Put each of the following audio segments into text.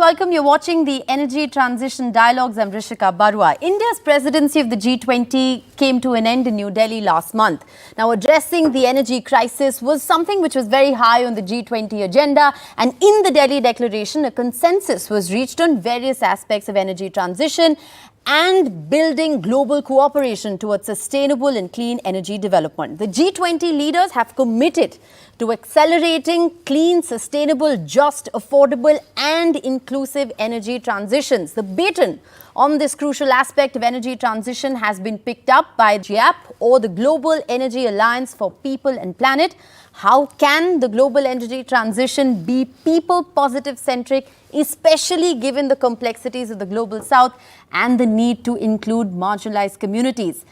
welcome. You're watching the Energy Transition Dialogues. I'm Rishika Barua. India's presidency of the G20 came to an end in New Delhi last month. Now, addressing the energy crisis was something which was very high on the G20 agenda. And in the Delhi Declaration, a consensus was reached on various aspects of energy transition and building global cooperation towards sustainable and clean energy development. The G20 leaders have committed to accelerating clean, sustainable, just, affordable and inclusive energy transitions. The baton on this crucial aspect of energy transition has been picked up by GEAPP, or the Global Energy Alliance for People and Planet. How can the global energy transition be people-positive centric, especially given the complexities of the global south and the need to include marginalized communities?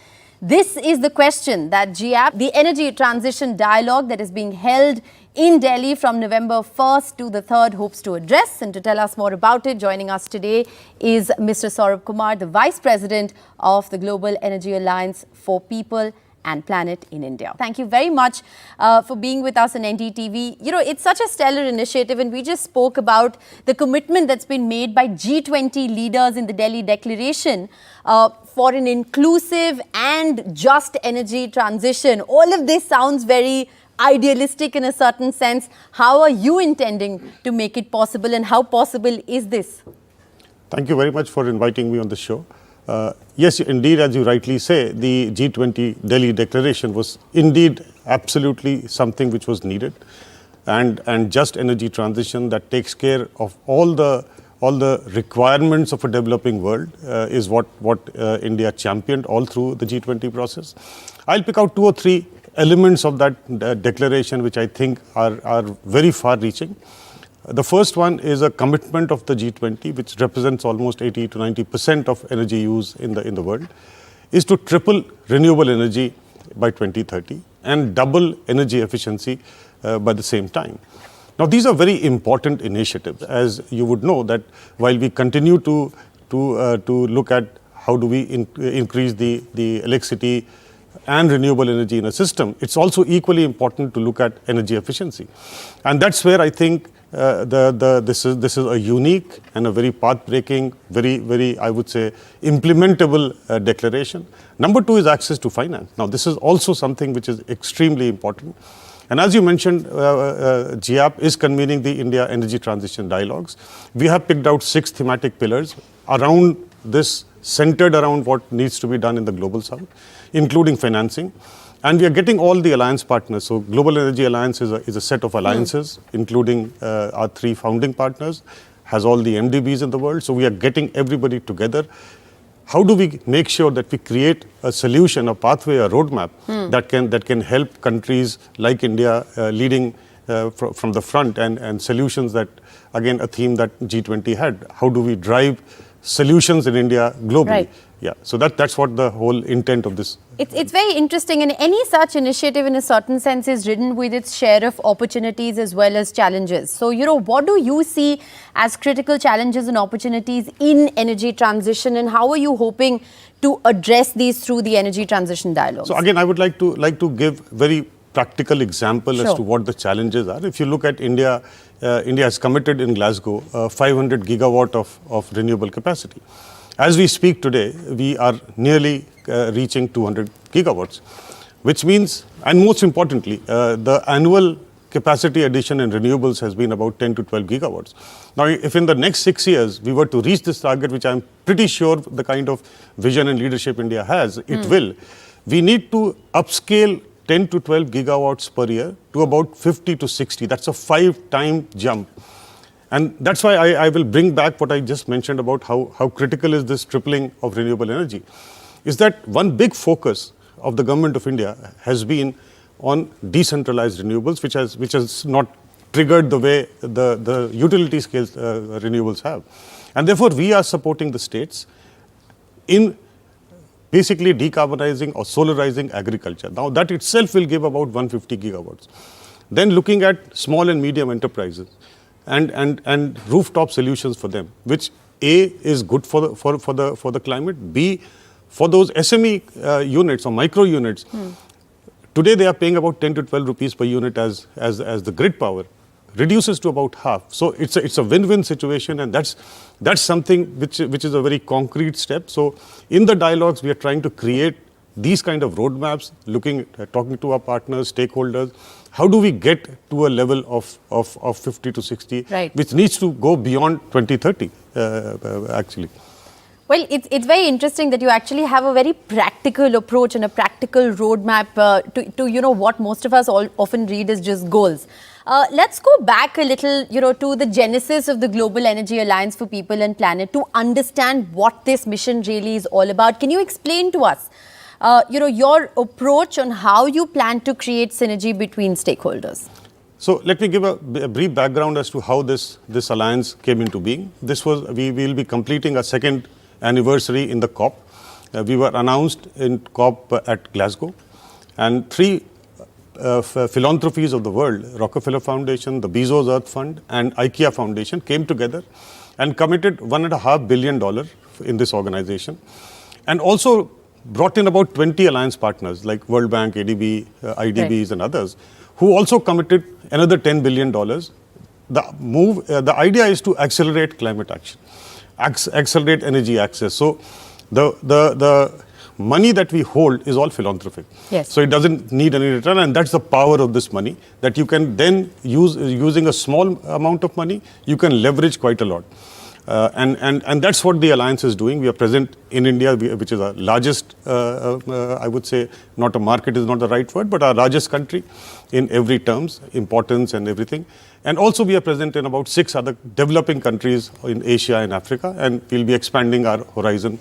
This is the question that GEAPP, the Energy Transition Dialogue that is being held in Delhi from November 1st to the 3rd, hopes to address. And to tell us more about it, joining us today is Mr. Saurabh Kumar, the Vice President of the Global Energy Alliance for People and Planet in India. Thank you very much for being with us on NDTV. You know, it's such a stellar initiative, and we just spoke about the commitment that's been made by G20 leaders in the Delhi Declaration for an inclusive and just energy transition. All of this sounds very idealistic in a certain sense. How are you intending to make it possible, and how possible is this? Thank you very much for inviting me on the show. Yes, indeed, as you rightly say, the G20 Delhi Declaration was indeed absolutely something which was needed, and just energy transition that takes care of all the requirements of a developing world is what India championed all through the G20 process. I'll pick out 2 or 3 elements of that declaration which I think are very far-reaching. The first one is a commitment of the G20, which represents almost 80 to 90% of energy use in the world, is to triple renewable energy by 2030 and double energy efficiency by the same time. Now, these are very important initiatives, as you would know that while we continue to look at how do we increase the electricity and renewable energy in a system, it's also equally important to look at energy efficiency. And that's where I think this is a unique and a very path-breaking, very, I would say, implementable declaration. Number 2 is access to finance. Now, this is also something which is extremely important. And as you mentioned, GEAPP is convening the India Energy Transition Dialogues. We have picked out 6 thematic pillars around this, centered around what needs to be done in the global south, including financing. And we are getting all the alliance partners. So Global Energy Alliance is a set of alliances, including our 3 founding partners, has all the MDBs in the world. So we are getting everybody together. How do we make sure that we create a solution, a pathway, a roadmap that can help countries like India leading from the front, and solutions that, again, a theme that G20 had. How do we drive solutions in India globally? Right. Yeah, so that's what the whole intent of this. It's very interesting, and any such initiative in a certain sense is ridden with its share of opportunities as well as challenges. So, you know, what do you see as critical challenges and opportunities in energy transition, and how are you hoping to address these through the energy transition dialogue? So again, I would like to give very practical example as to what the challenges are. If you look at India, India has committed in Glasgow 500 gigawatt of renewable capacity. As we speak today, we are nearly reaching 200 gigawatts, which means, and most importantly, the annual capacity addition in renewables has been about 10 to 12 gigawatts. Now, if in the next 6 years we were to reach this target, which I'm pretty sure the kind of vision and leadership India has, it will, we need to upscale 10 to 12 gigawatts per year to about 50 to 60. That's a 5-time jump. And that's why I will bring back what I just mentioned about how critical is this tripling of renewable energy. Is that one big focus of the government of India has been on decentralized renewables, which has not triggered the way the utility scale renewables have. And therefore, we are supporting the states in basically decarbonizing or solarizing agriculture. Now, that itself will give about 150 gigawatts. Then looking at small and medium enterprises and rooftop solutions for them, which A is good for the climate, B for those SME units or micro units. Today they are paying about 10 to 12 rupees per unit as the grid power. reduces to about half. So it's a win-win situation, and that's something which is a very concrete step. So in the dialogues, we are trying to create these kind of roadmaps, talking to our partners, stakeholders. How do we get to a level of 50 to 60, right, which needs to go beyond 2030, actually. Well, it's very interesting that you actually have a very practical approach and a practical roadmap to what most of us often read as just goals. Let's go back a little, to the genesis of the Global Energy Alliance for People and Planet to understand what this mission really is all about. Can you explain to us, your approach on how you plan to create synergy between stakeholders? So let me give a brief background as to how this alliance came into being. We will be completing a second anniversary in the COP. We were announced in COP at Glasgow, and three philanthropies of the world, Rockefeller Foundation, the Bezos Earth Fund, and IKEA Foundation, came together and committed $1.5 billion in this organization, and also brought in about 20 alliance partners like World Bank, ADB, IDBs, right, and others, who also committed another $10 billion. The idea is to accelerate climate action, accelerate energy access. So the money that we hold is all philanthropic. Yes. So it doesn't need any return, and that's the power of this money, that you can then using a small amount of money, you can leverage quite a lot. And that's what the alliance is doing. We are present in India, which is our largest, I would say, not a market is not the right word, but our largest country in every terms, importance and everything. And also we are present in about 6 other developing countries in Asia and Africa, and we'll be expanding our horizon.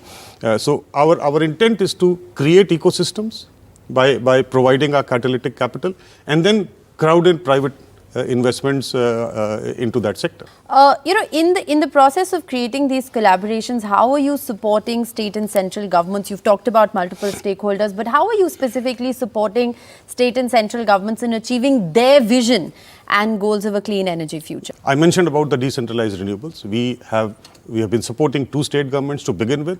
So our intent is to create ecosystems by providing our catalytic capital, and then crowd in private investments into that sector. In the process of creating these collaborations, how are you supporting state and central governments? You've talked about multiple stakeholders, but how are you specifically supporting state and central governments in achieving their vision and goals of a clean energy future? I mentioned about the decentralized renewables. We have been supporting 2 state governments to begin with,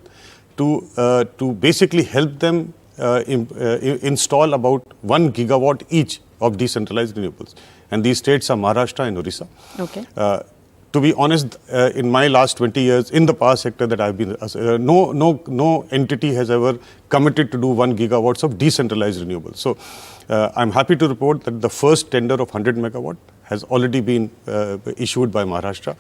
to basically help them install about 1 gigawatt each of decentralized renewables. And these states are Maharashtra and Orissa. Okay. To be honest, in my last 20 years in the power sector that I've been, no entity has ever committed to do 1 gigawatts of decentralized renewables. So I'm happy to report that the first tender of 100 megawatt has already been issued by Maharashtra.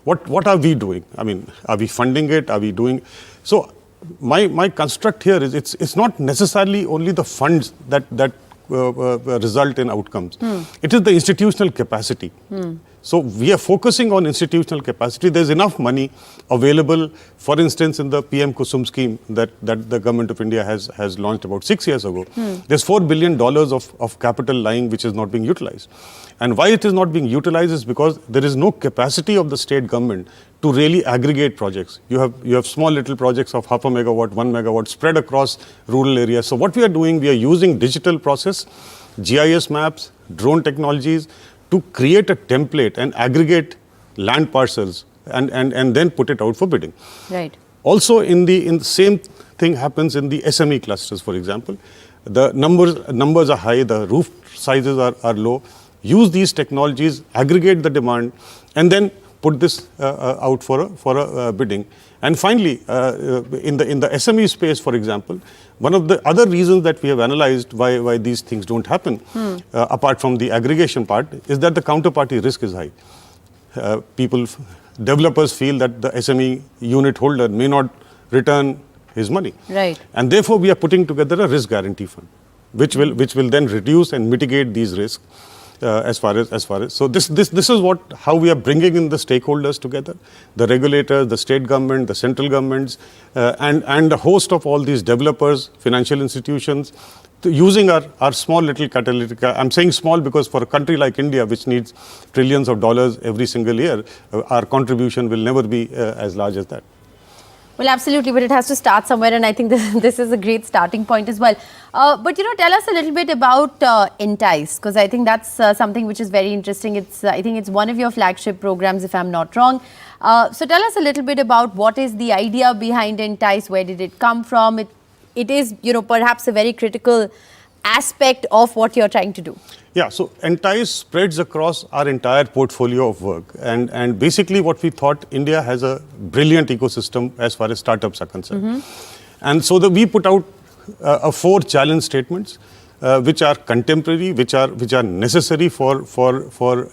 What are we doing? I mean, are we funding it? Are we doing? So my construct here is it's not necessarily only the funds that result in outcomes. It is the institutional capacity. So we are focusing on institutional capacity. There's enough money available, for instance, in the PM Kusum scheme that the government of India has launched about 6 years ago. There's $4 billion of capital lying which is not being utilized. And why it is not being utilized is because there is no capacity of the state government to really aggregate projects. You have small little projects of 0.5 megawatt, 1 megawatt spread across rural areas. So what we are doing, we are using digital process, GIS maps, drone technologies to create a template and aggregate land parcels and then put it out for bidding. Right. Also in the same thing happens in the SME clusters, for example. The numbers are high, the roof sizes are low. Use these technologies, aggregate the demand, and then put this out for a bidding. And finally, in the SME space, for example, one of the other reasons that we have analyzed why these things don't happen, apart from the aggregation part, is that the counterparty risk is high. Developers feel that the SME unit holder may not return his money. Right. And therefore, we are putting together a risk guarantee fund, which will then reduce and mitigate these risks. As far as so this is how we are bringing in the stakeholders together, the regulators, the state government, the central governments, and a host of all these developers, financial institutions, using our small little catalytic. I'm saying small because for a country like India, which needs trillions of dollars every single year, our contribution will never be as large as that. Well, absolutely, but it has to start somewhere, and I think this is a great starting point as well. But tell us a little bit about Entice, because I think that's something which is very interesting. I think it's one of your flagship programs, if I'm not wrong. So tell us a little bit about what is the idea behind Entice, where did it come from? It is, perhaps a very critical aspect of what you're trying to do? Yeah, so Entice spreads across our entire portfolio of work. And basically what we thought, India has a brilliant ecosystem as far as startups are concerned. And so we put out 4 challenge statements, which are contemporary, which are necessary for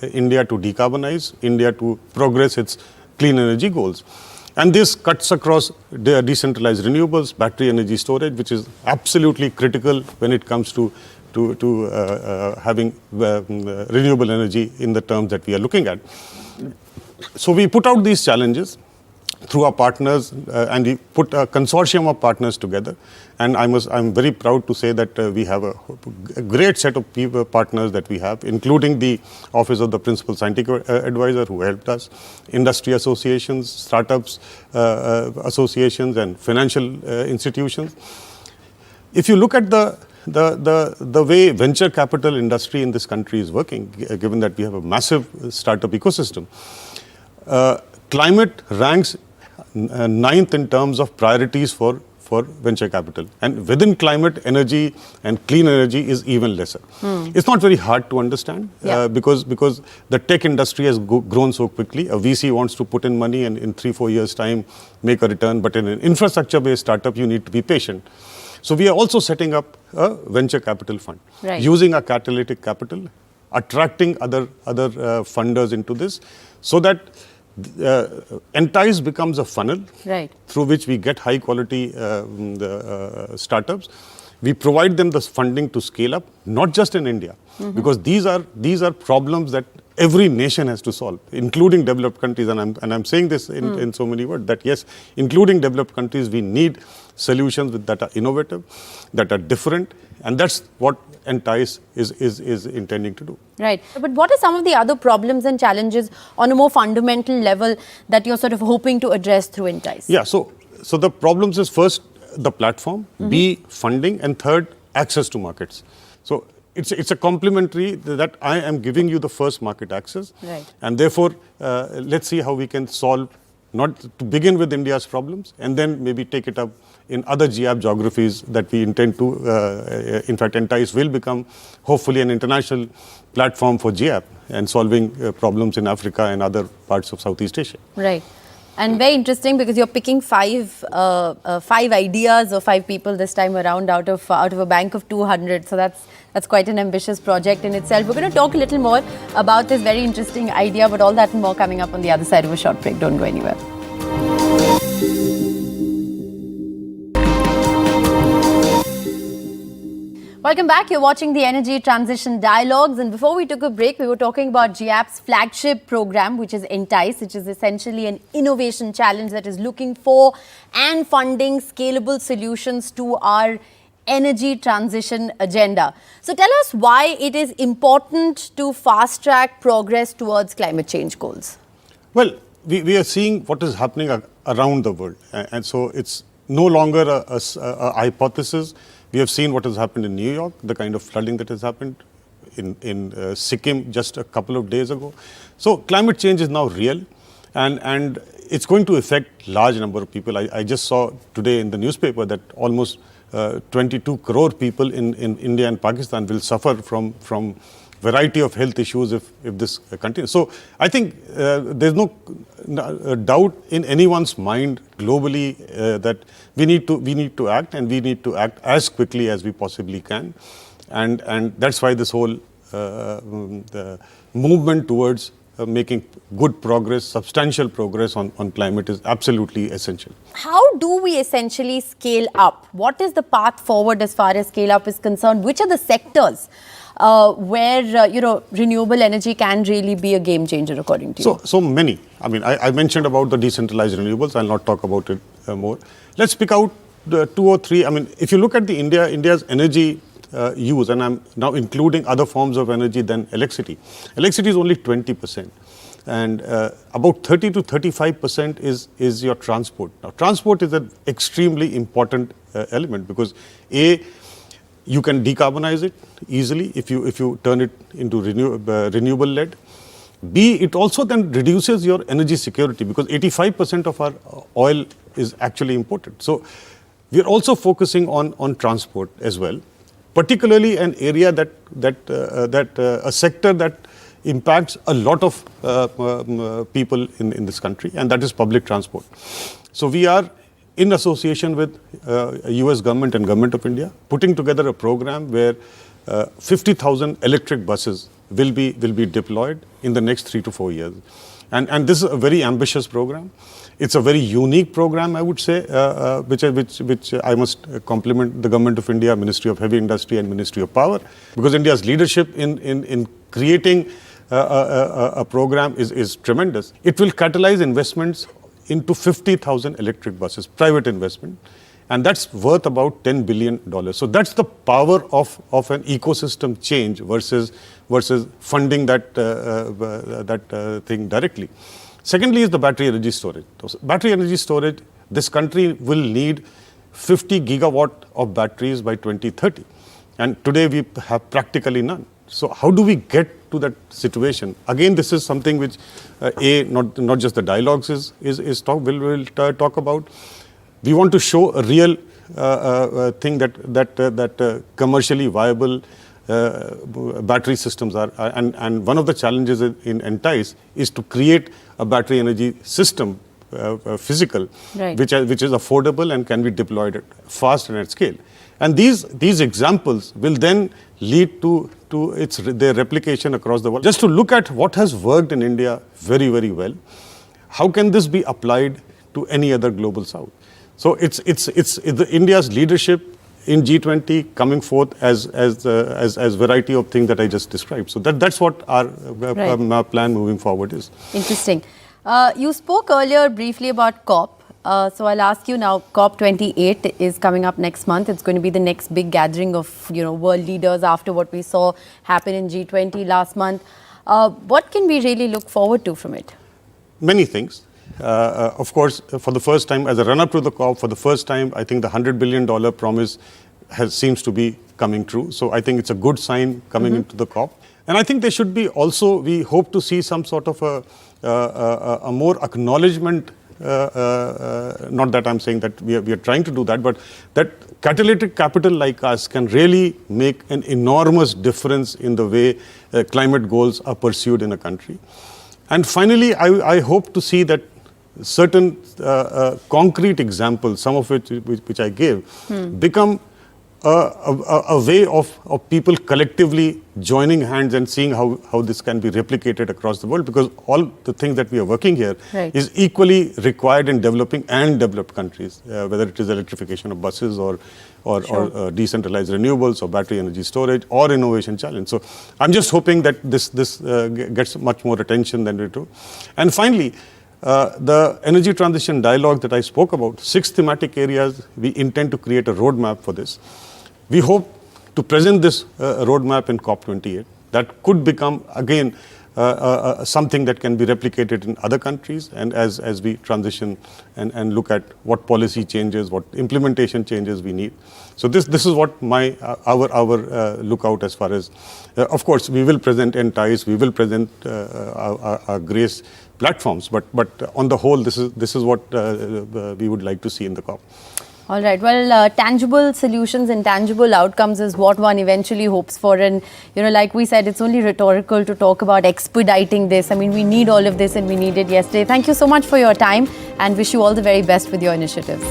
India to decarbonize, India to progress its clean energy goals. And this cuts across decentralized renewables, battery energy storage, which is absolutely critical when it comes to having renewable energy in the terms that we are looking at. So we put out these challenges through our partners, and we put a consortium of partners together. And I'm very proud to say that we have a great set of partners that we have, including the Office of the Principal Scientific Advisor, who helped us, industry associations, startups associations, and financial institutions. If you look at the way venture capital industry in this country is working, given that we have a massive startup ecosystem, climate ranks 9th in terms of priorities for venture capital. And within climate, energy and clean energy is even lesser. It's not very hard to understand because the tech industry has grown so quickly. A VC wants to put in money and in 3-4 years' time make a return. But in an infrastructure-based startup, you need to be patient. So we are also setting up a venture capital fund, using our catalytic capital, attracting other funders into this, so that Entice becomes a funnel through which we get high quality startups. We provide them the funding to scale up, not just in India, because these are problems that every nation has to solve, including developed countries. And I'm saying this in so many words, that yes, including developed countries, we need solutions that are innovative, that are different, and that's what Entice is intending to do. Right. But what are some of the other problems and challenges on a more fundamental level that you're sort of hoping to address through Entice? Yeah, so the problems is first the platform, B, funding, and third, access to markets. So it's a complementary that I am giving you the first market access. And therefore, let's see how we can solve, not to begin with India's problems, and then maybe take it up in other GEAPP geographies that we intend to. In fact, Entice will become hopefully an international platform for GEAPP and solving problems in Africa and other parts of Southeast Asia. Right. And very interesting, because you're picking five ideas or 5 people this time around out of a bank of 200. So that's quite an ambitious project in itself. We're going to talk a little more about this very interesting idea, but all that and more coming up on the other side of a short break. Don't go anywhere. Welcome back. You're watching the Energy Transition Dialogues. And before we took a break, we were talking about GEAPP's flagship program, which is Entice, which is essentially an innovation challenge that is looking for and funding scalable solutions to our energy transition agenda. So tell us why it is important to fast-track progress towards climate change goals. Well, we are seeing what is happening around the world. And so it's no longer a hypothesis. We have seen what has happened in New York, the kind of flooding that has happened in Sikkim just a couple of days ago. So climate change is now real, and it's going to affect large number of people. I just saw today in the newspaper that almost 22 crore people in India and Pakistan will suffer from variety of health issues if this continues. So I think there's no doubt in anyone's mind globally that we need to act, and we need to act as quickly as we possibly can, and that's why this whole the movement towards making good progress, substantial progress on climate is absolutely essential. How do we essentially scale up? What is the path forward as far as scale up is concerned? Which are the sectors where renewable energy can really be a game changer, according to you? So many. I mean, I mentioned about the decentralized renewables. I'll not talk about it more. Let's pick out the 2 or 3. I mean, if you look at India's energy use, and I'm now including other forms of energy than electricity. Electricity is only 20%, and about 30 to 35% is your transport. Now, transport is an extremely important element, because A, you can decarbonize it easily if you turn it into renewable led. B, it also then reduces your energy security, because 85% of our oil is actually imported. So we are also focusing on transport as well, particularly an area a sector that impacts a lot of people in this country, and that is public transport. So we are, in association with US government and Government of India, putting together a program where 50,000 electric buses will be deployed in the next 3 to 4 years. And this is a very ambitious program. It's a very unique program, I would say, which I must compliment the Government of India, Ministry of Heavy Industry and Ministry of Power, because India's leadership in creating a program is tremendous. It will catalyze investments into 50,000 electric buses, private investment, and that's worth about $10 billion. So that's the power of an ecosystem change versus funding that thing directly. Secondly is the battery energy storage. Battery energy storage, this country will need 50 gigawatt of batteries by 2030. And today we have practically none. So how do we get to that situation? Again, this is something which, not just the dialogues we'll talk about. We want to show a real thing that commercially viable battery systems are, and one of the challenges in Entice is to create a battery energy system, physical, right, which is affordable and can be deployed fast and at scale. And these examples will then lead to their replication across the world. Just to look at what has worked in India very, very well, how can this be applied to any other global south? So it's India's leadership in G20 coming forth as variety of things that I just described. So that's what our plan moving forward is. Interesting. You spoke earlier briefly about COP. So I'll ask you now, COP28 is coming up next month. It's going to be the next big gathering of world leaders after what we saw happen in G20 last month. What can we really look forward to from it? Many things. Of course, for the first time, as a run-up to the COP, for the first time, I think the $100 billion promise seems to be coming true. So I think it's a good sign coming into the COP. And I think there should be also, we hope to see some sort of a more acknowledgement, not that I'm saying that we are trying to do that, but that catalytic capital like us can really make an enormous difference in the way climate goals are pursued in a country. And finally, I hope to see that certain concrete examples, some of which I gave, become a way of people collectively joining hands and seeing how this can be replicated across the world, because all the things that we are working here is equally required in developing and developed countries, whether it is electrification of buses or decentralized renewables or battery energy storage or innovation challenge. So I'm just hoping that this gets much more attention than we do. And finally, the energy transition dialogue that I spoke about, 6 thematic areas, we intend to create a roadmap for this. We hope to present this roadmap in COP28. That could become, again, something that can be replicated in other countries, and as we transition and look at what policy changes, what implementation changes we need. So this is what our lookout as far as, of course, we will present Entice, we will present our GRACE platforms, but on the whole, this is what we would like to see in the COP. All right. Well, tangible solutions and tangible outcomes is what one eventually hopes for. And, like we said, it's only rhetorical to talk about expediting this. I mean, we need all of this and we need it yesterday. Thank you so much for your time and wish you all the very best with your initiatives.